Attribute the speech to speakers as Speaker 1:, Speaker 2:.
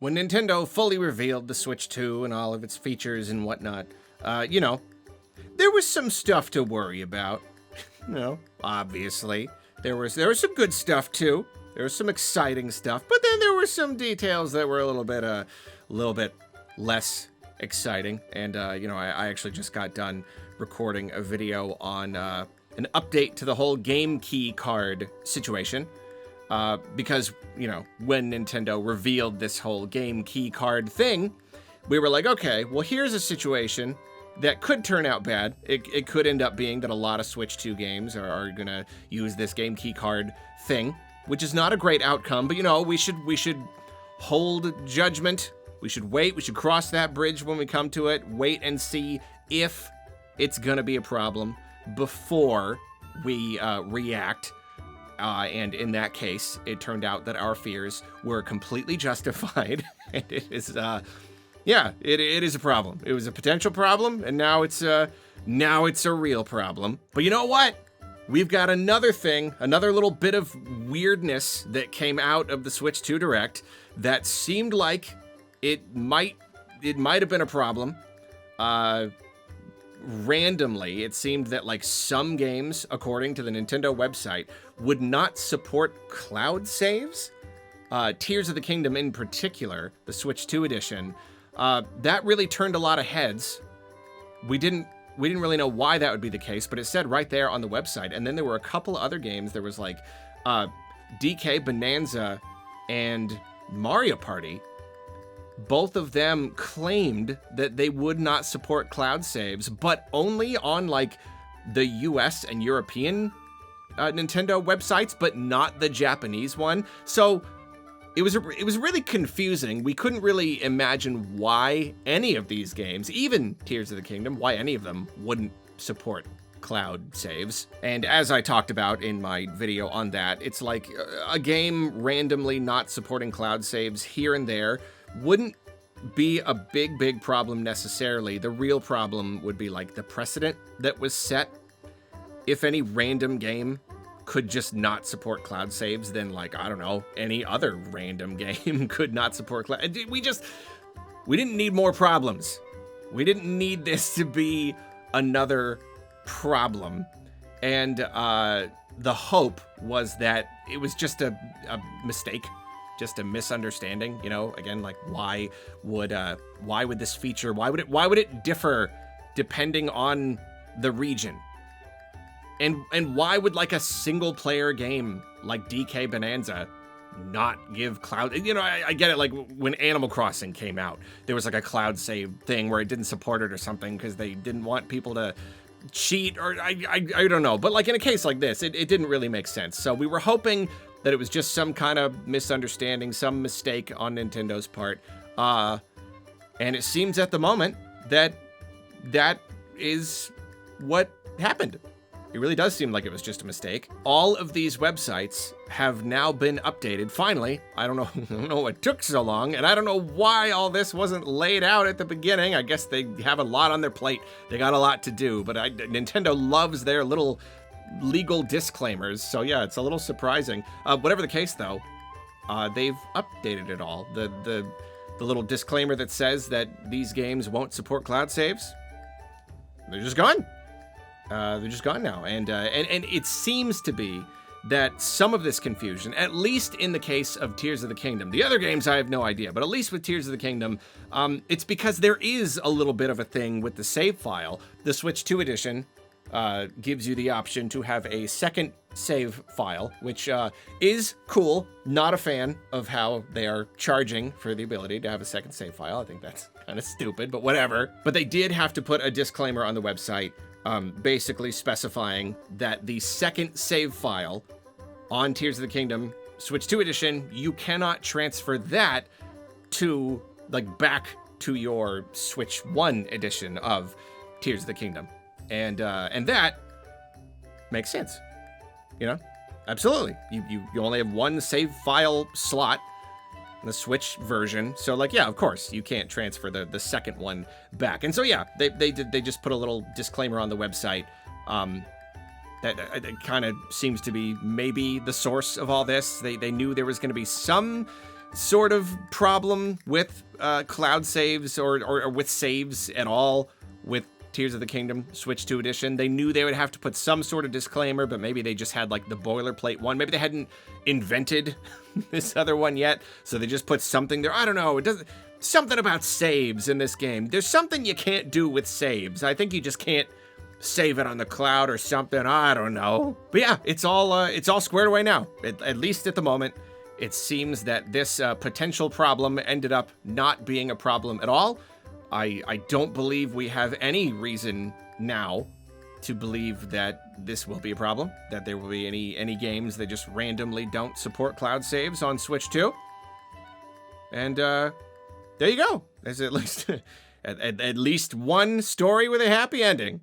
Speaker 1: When Nintendo fully revealed the Switch 2 and all of its features and whatnot, you know, there was some stuff to worry about. Obviously. There was some good stuff too. There was some exciting stuff, but then there were some details that were a little bit less exciting. And I actually just got done recording a video on an update to the whole game key card situation. Because, when Nintendo revealed this whole game key card thing, we were like, okay, well, here's a situation that could turn out bad. It could end up being that a lot of Switch 2 games are gonna use this game key card thing, which is not a great outcome, but we should hold judgment. We should wait. We should cross that bridge when we come to it. Wait and see if it's gonna be a problem before we react. And in that case, it turned out that our fears were completely justified. And it is, it is a problem. It was a potential problem, and now it's a real problem. But you know what? We've got another thing, another little bit of weirdness that came out of the Switch 2 Direct that seemed like it might have been a problem. Randomly, it seemed that some games, according to the Nintendo website, would not support cloud saves. Tears of the Kingdom in particular, the Switch 2 edition, that really turned a lot of heads. We didn't really know why that would be the case, but it said right there on the website. And then there were a couple other games. There was DK Bonanza and Mario Party. Both of them claimed that they would not support cloud saves, but only on the US and European Nintendo websites, but not the Japanese one. So it was really confusing. We couldn't really imagine why any of these games, even Tears of the Kingdom, why any of them wouldn't support cloud saves. And as I talked about in my video on that, it's like a game randomly not supporting cloud saves here and there wouldn't be a big problem necessarily. The real problem would be the precedent that was set. If any random game could just not support cloud saves, then I don't know, any other random game could not support cloud. We didn't need more problems. We didn't need this to be another problem. And the hope was that it was just a mistake. Just a misunderstanding, again, why would this feature, why would it differ depending on the region? And why would a single player game like DK Bonanza not give cloud? I get it. When Animal Crossing came out, there was a cloud save thing where it didn't support it or something because they didn't want people to cheat, or I don't know. But in a case like this, it didn't really make sense. So we were hoping that it was just some kind of misunderstanding, some mistake on Nintendo's part. And it seems at the moment that is what happened. It really does seem like it was just a mistake. All of these websites have now been updated. Finally, I don't know what took so long, and I don't know why all this wasn't laid out at the beginning. I guess they have a lot on their plate. They got a lot to do, but Nintendo loves their little legal disclaimers, so yeah, it's a little surprising. Whatever the case, though, they've updated it all. The little disclaimer that says that these games won't support cloud saves, they're just gone. They're just gone now, and it seems to be that some of this confusion, at least in the case of Tears of the Kingdom, the other games I have no idea, but at least with Tears of the Kingdom, it's because there is a little bit of a thing with the save file. The Switch 2 edition gives you the option to have a second save file, which is cool. Not a fan of how they are charging for the ability to have a second save file. I think that's kind of stupid, but whatever. But they did have to put a disclaimer on the website, basically specifying that the second save file on Tears of the Kingdom Switch 2 edition, you cannot transfer that to back to your Switch 1 edition of Tears of the Kingdom. And that makes sense, absolutely. You only have one save file slot in the Switch version, so of course you can't transfer the second one back. And so yeah, they just put a little disclaimer on the website that kind of seems to be maybe the source of all this. They knew there was going to be some sort of problem with cloud saves or with saves at all with Tears of the Kingdom Switch 2 edition. They knew they would have to put some sort of disclaimer, but maybe they just had like the boilerplate one. Maybe they hadn't invented this other one yet, so they just put something there. I don't know. It doesn't. Something about saves in this game. There's something you can't do with saves. I think you just can't save it on the cloud or something. I don't know. But yeah, it's all squared away now. At least at the moment, it seems that this potential problem ended up not being a problem at all. I don't believe we have any reason now to believe that this will be a problem, that there will be any games that just randomly don't support cloud saves on Switch 2. And there you go. There's at least at least one story with a happy ending.